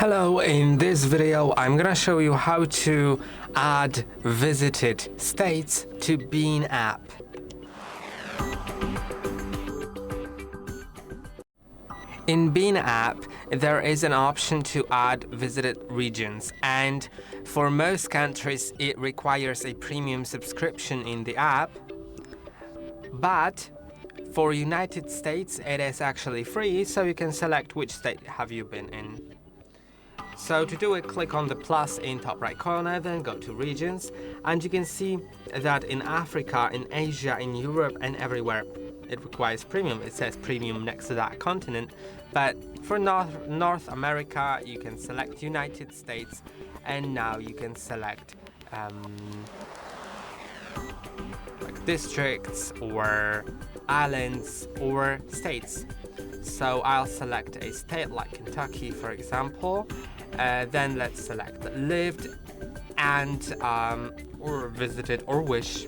Hello, in this video I'm gonna show you how to add visited states to Bean app. In Bean app, there is an option to add visited regions, and for most countries it requires a premium subscription in the app, but for United States it is actually free, so you can select which state have you been in. So to do it, click on the plus in top right corner, then go to regions, and you can see that in Africa, in Asia, in Europe and everywhere it requires premium. It says premium next to that continent, but for North America you can select United States, and now you can select like districts or islands or states. So I'll select a state like Kentucky, for example. Then let's select lived and or visited or wish.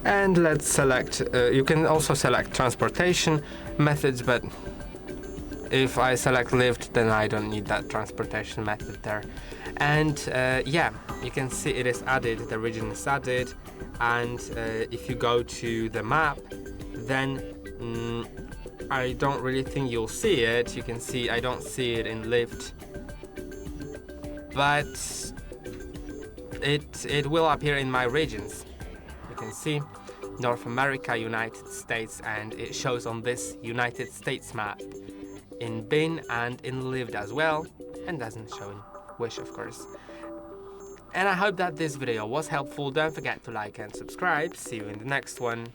And let's select, you can also select transportation methods, but if I select lived, then I don't need that transportation method there. And yeah, you can see it is added, the region is added. And if you go to the map, then I don't really think you'll see it. You can see I don't see it in lived, but it will appear in my regions. You can see North America, United States, and it shows on this United States map in Bean and in lived as well, and doesn't show in wish, of course. And I hope that this video was helpful. Don't forget to like and subscribe. See you in the next one.